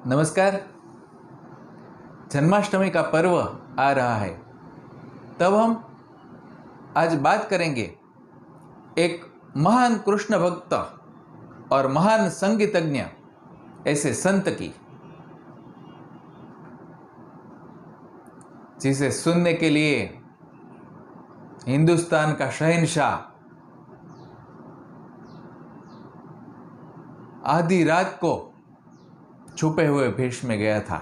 नमस्कार। जन्माष्टमी का पर्व आ रहा है, तब हम आज बात करेंगे एक महान कृष्ण भक्त और महान संगीतज्ञ ऐसे संत की, जिसे सुनने के लिए हिंदुस्तान का शहंशाह आधी रात को छुपे हुए भेष में गया था।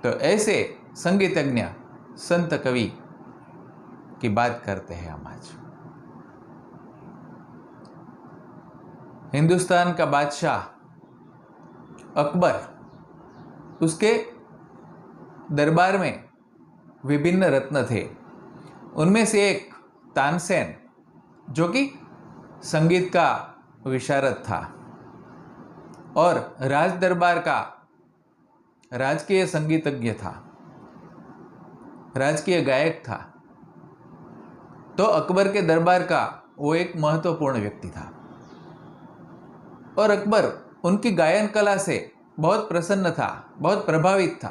तो ऐसे संगीतज्ञ संत कवि की बात करते हैं हम आज। हिंदुस्तान का बादशाह अकबर, उसके दरबार में विभिन्न रत्न थे। उनमें से एक तानसेन, जो कि संगीत का विशारद था और राज दरबार का राजकीय संगीतज्ञ था, राजकीय गायक था, तो अकबर के दरबार का वो एक महत्वपूर्ण व्यक्ति था और अकबर उनकी गायन कला से बहुत प्रसन्न था, बहुत प्रभावित था।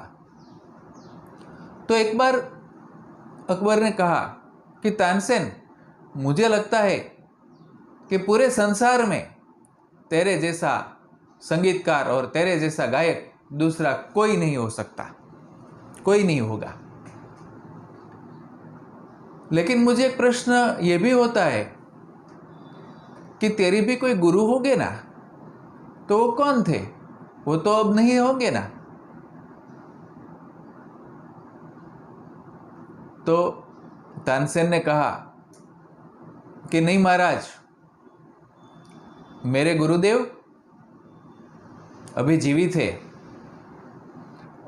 तो एक बार अकबर ने कहा कि तानसेन, मुझे लगता है कि पूरे संसार में तेरे जैसा संगीतकार और तेरे जैसा गायक दूसरा कोई नहीं हो सकता, कोई नहीं होगा। लेकिन मुझे एक प्रश्न ये भी होता है कि तेरी भी कोई गुरु होंगे ना, तो वो कौन थे? वो तो अब नहीं होंगे ना। तो तानसेन ने कहा कि नहीं महाराज, मेरे गुरुदेव अभी जीवित है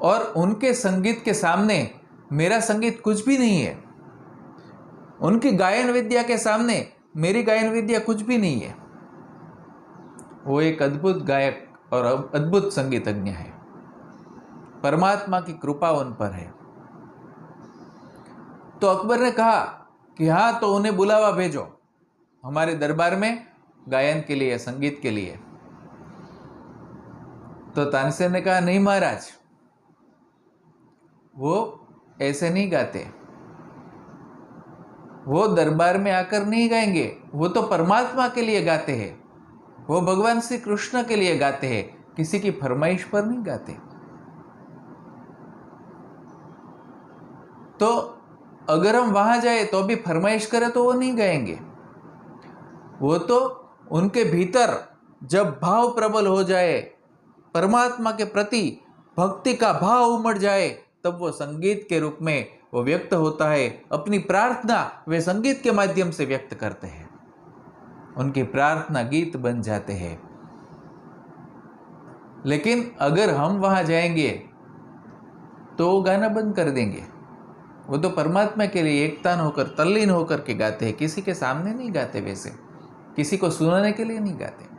और उनके संगीत के सामने मेरा संगीत कुछ भी नहीं है। उनकी गायन विद्या के सामने मेरी गायन विद्या कुछ भी नहीं है। वो एक अद्भुत गायक और अद्भुत संगीतज्ञ है। परमात्मा की कृपा उन पर है। तो अकबर ने कहा कि हाँ, तो उन्हें बुलावा भेजो हमारे दरबार में गायन के लिए, संगीत के लिए। तो तानसेन ने कहा नहीं महाराज, वो ऐसे नहीं गाते, वो दरबार में आकर नहीं गाएंगे, वो तो परमात्मा के लिए गाते हैं, वो भगवान श्री कृष्ण के लिए गाते हैं, किसी की फरमाइश पर नहीं गाते। तो अगर हम वहां जाए तो भी फरमाइश करें तो वो नहीं गाएंगे। वो तो उनके भीतर जब भाव प्रबल हो जाए, परमात्मा के प्रति भक्ति का भाव उमड़ जाए, तब वो संगीत के रूप में वो व्यक्त होता है। अपनी प्रार्थना वे संगीत के माध्यम से व्यक्त करते हैं, उनकी प्रार्थना गीत बन जाते हैं। लेकिन अगर हम वहां जाएंगे तो वो गाना बंद कर देंगे। वो तो परमात्मा के लिए एकतान होकर, तल्लीन होकर के गाते हैं, किसी के सामने नहीं गाते, वैसे किसी को सुनाने के लिए नहीं गाते।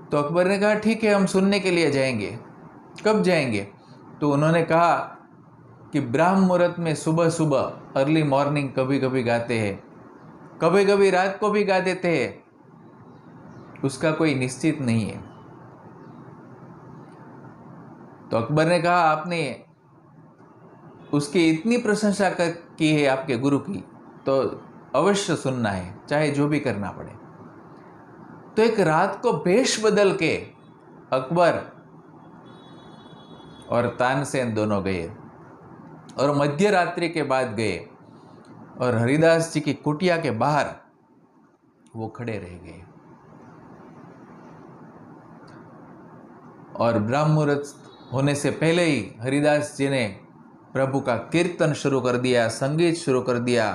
तो अकबर ने कहा ठीक है, हम सुनने के लिए जाएंगे। कब जाएंगे? तो उन्होंने कहा कि ब्राह्म मुहूर्त में सुबह सुबह, अर्ली मॉर्निंग कभी कभी गाते हैं, कभी कभी रात को भी गा देते हैं, उसका कोई निश्चित नहीं है। तो अकबर ने कहा आपने उसकी इतनी प्रशंसा की है आपके गुरु की, तो अवश्य सुनना है, चाहे जो भी करना पड़े। तो एक रात को भेष बदल के अकबर और तानसेन दोनों गए और मध्य रात्रि के बाद गए और हरिदास जी की कुटिया के बाहर वो खड़े रह गए और ब्रह्म मुहूर्त होने से पहले ही हरिदास जी ने प्रभु का कीर्तन शुरू कर दिया, संगीत शुरू कर दिया,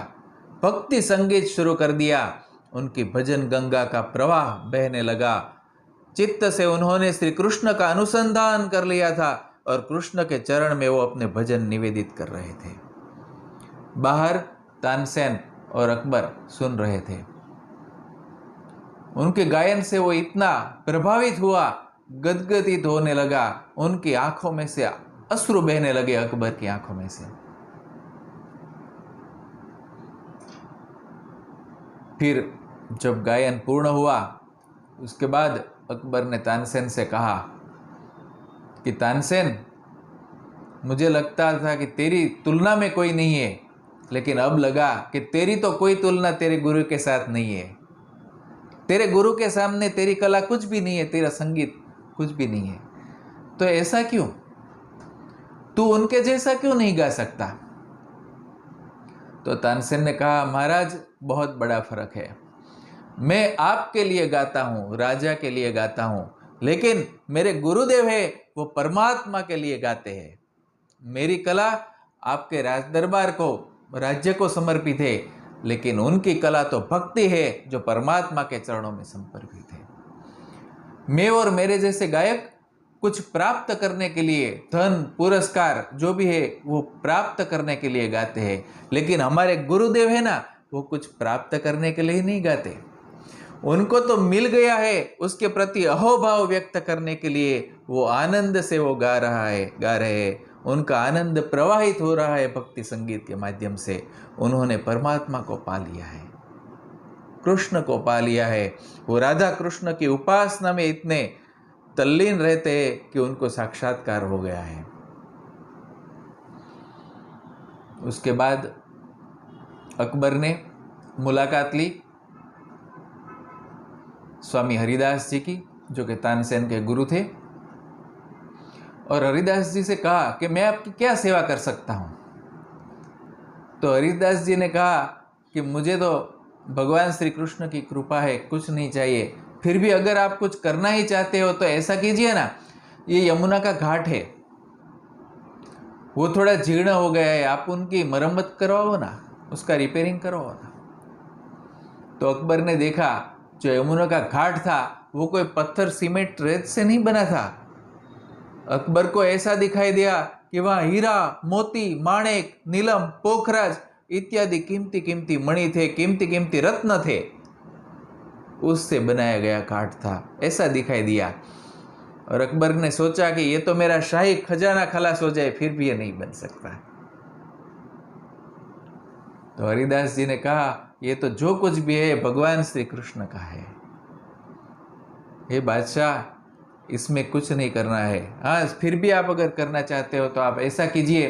भक्ति संगीत शुरू कर दिया। उनकी भजन गंगा का प्रवाह बहने लगा। चित्त से उन्होंने श्री कृष्ण का अनुसंधान कर लिया था और कृष्ण के चरण में वो अपने भजन निवेदित कर रहे थे। बाहर तानसेन और अकबर सुन रहे थे। उनके गायन से वो इतना प्रभावित हुआ, गदगदित होने लगा। उनकी आंखों में से अश्रु बहने लगे, अकबर की आंखों में से। फिर जब गायन पूर्ण हुआ, उसके बाद अकबर ने तानसेन से कहा कि तानसेन, मुझे लगता था कि तेरी तुलना में कोई नहीं है, लेकिन अब लगा कि तेरी तो कोई तुलना तेरे गुरु के साथ नहीं है। तेरे गुरु के सामने तेरी कला कुछ भी नहीं है, तेरा संगीत कुछ भी नहीं है। तो ऐसा क्यों? तू उनके जैसा क्यों नहीं गा सकता? तो तानसेन ने कहा, महाराज बहुत बड़ा फर्क है। मैं आपके लिए गाता हूँ, राजा के लिए गाता हूँ, लेकिन मेरे गुरुदेव है वो परमात्मा के लिए गाते हैं। मेरी कला आपके राज दरबार को, राज्य को समर्पित है, लेकिन उनकी कला तो भक्ति है जो परमात्मा के चरणों में समर्पित है। मैं और मेरे जैसे गायक कुछ प्राप्त करने के लिए, धन पुरस्कार जो भी है वो प्राप्त करने के लिए गाते हैं, लेकिन हमारे गुरुदेव है ना, वो कुछ प्राप्त करने के लिए नहीं गाते। उनको तो मिल गया है, उसके प्रति अहोभाव व्यक्त करने के लिए वो आनंद से वो गा रहे हैं। उनका आनंद प्रवाहित हो रहा है भक्ति संगीत के माध्यम से। उन्होंने परमात्मा को पा लिया है, कृष्ण को पा लिया है। वो राधा कृष्ण की उपासना में इतने तल्लीन रहते हैं कि उनको साक्षात्कार हो गया है। उसके बाद अकबर ने मुलाकात ली स्वामी हरिदास जी की, जो कि तानसेन के गुरु थे, और हरिदास जी से कहा कि मैं आपकी क्या सेवा कर सकता हूँ। तो हरिदास जी ने कहा कि मुझे तो भगवान श्री कृष्ण की कृपा है, कुछ नहीं चाहिए। फिर भी अगर आप कुछ करना ही चाहते हो तो ऐसा कीजिए ना, ये यमुना का घाट है, वो थोड़ा जीर्ण हो गया है, आप उनकी मरम्मत करवाओ ना, उसका रिपेयरिंग करवाओ ना। तो अकबर ने देखा जो यमुना का घाट था वो कोई पत्थर सीमेंट रेत से नहीं बना था। अकबर को ऐसा दिखाई दिया कि वहाँ हीरा मोती माणिक नीलम पोखराज इत्यादि कीमती कीमती मणि थे, कीमती कीमती रत्न थे, उससे बनाया गया घाट था, ऐसा दिखाई दिया। और अकबर ने सोचा कि ये तो मेरा शाही खजाना खलास हो जाए, फिर भी ये नहीं बन सकता। तो हरिदास जी ने कहा, ये तो जो कुछ भी है भगवान श्री कृष्ण का है, हे बादशाह, इसमें कुछ नहीं करना है। हाँ, फिर भी आप अगर करना चाहते हो तो आप ऐसा कीजिए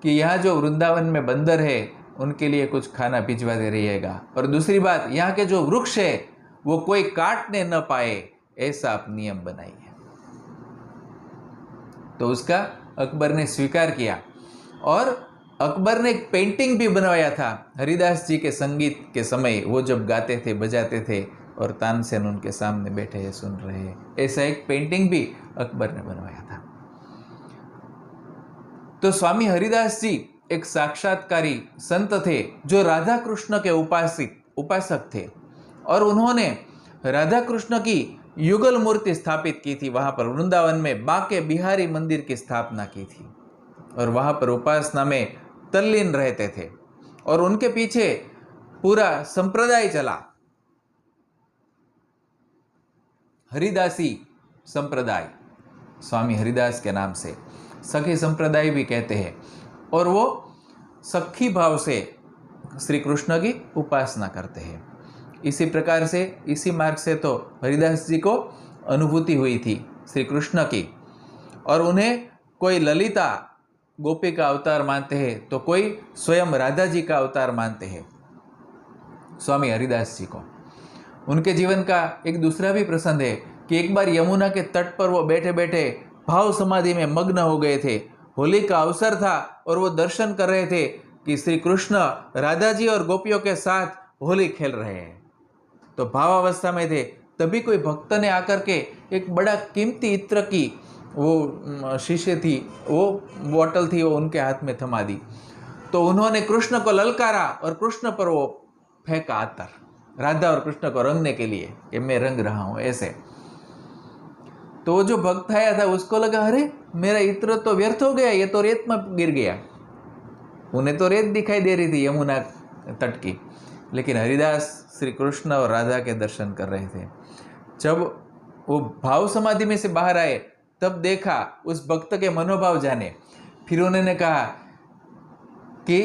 कि यहाँ जो वृंदावन में बंदर है उनके लिए कुछ खाना भिजवाते रहिएगा, और दूसरी बात, यहाँ के जो वृक्ष है वो कोई काटने न पाए, ऐसा आप नियम बनाइए। तो उसका अकबर ने स्वीकार किया, और अकबर ने एक पेंटिंग भी बनवाया था हरिदास जी के संगीत के समय, वो जब गाते थे बजाते थे और तानसेन उनके सामने बैठे हैं सुन रहे हैं, ऐसा एक पेंटिंग भी अकबर ने बनवाया था। तो स्वामी हरिदास जी एक साक्षात्कारी संत थे जो राधा कृष्ण के उपासक थे, और उन्होंने राधा कृष्ण की युगल मूर्ति स्थापित की थी। वहां पर वृंदावन में बांके बिहारी मंदिर की स्थापना की थी, और वहां पर उपासना में तल्लीन रहते थे, और उनके पीछे पूरा संप्रदाय चला, हरिदासी संप्रदाय, स्वामी हरिदास के नाम से सखी संप्रदाय भी कहते हैं। और वो सखी भाव से श्री कृष्ण की उपासना करते हैं। इसी प्रकार से, इसी मार्ग से तो हरिदास जी को अनुभूति हुई थी श्री कृष्ण की, और उन्हें कोई ललिता गोपी का अवतार मानते हैं, तो कोई स्वयं राधा जी का अवतार मानते हैं स्वामी हरिदास जी को। उनके जीवन का एक दूसरा भी प्रसंग है कि एक बार यमुना के तट पर वो बैठे बैठे भाव समाधि में मग्न हो गए थे। होली का अवसर था और वो दर्शन कर रहे थे कि श्री कृष्ण राधा जी और गोपियों के साथ होली खेल रहे हैं, तो भावावस्था में थे। तभी कोई भक्त ने आकर के एक बड़ा कीमती इत्र की वो शीशे थी, वो बोतल थी, वो उनके हाथ में थमा दी। तो उन्होंने कृष्ण को ललकारा और कृष्ण पर वो फेंका अतर, राधा और कृष्ण को रंगने के लिए कि मैं रंग रहा हूं ऐसे। तो वो जो भक्त आया था उसको लगा, अरे मेरा इत्र तो व्यर्थ हो गया, ये तो रेत में गिर गया। उन्हें तो रेत दिखाई दे रही थी यमुना तट की, लेकिन हरिदास श्री कृष्ण और राधा के दर्शन कर रहे थे। जब वो भाव समाधि में से बाहर आए तब देखा, उस भक्त के मनोभाव जाने। फिर उन्होंने कहा कि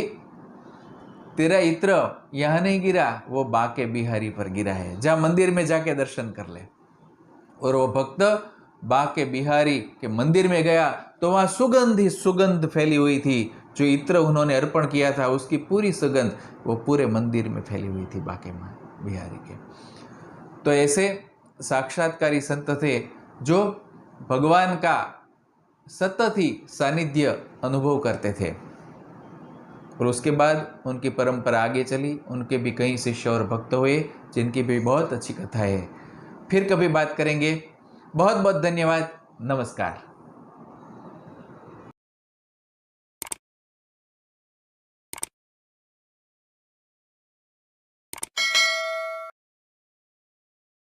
तेरा इत्र यहाँ नहीं गिरा, वो बांके बिहारी पर गिरा है, जा मंदिर में जाके दर्शन कर ले। और वो भक्त बाके बिहारी के मंदिर में गया तो वहाँ सुगंध ही सुगंध फैली हुई थी। जो इत्र उन्होंने अर्पण किया था उसकी पूरी सुगंध वो पूरे मंदिर में फैली हुई थी बाके बिहारी के। तो ऐसे साक्षात्कारी संत थे जो भगवान का सतत ही सानिध्य अनुभव करते थे। और उसके बाद उनकी परंपरा आगे चली, उनके भी कई शिष्य और भक्त हुए जिनकी भी बहुत अच्छी कथा है। फिर कभी बात करेंगे। बहुत बहुत धन्यवाद। नमस्कार।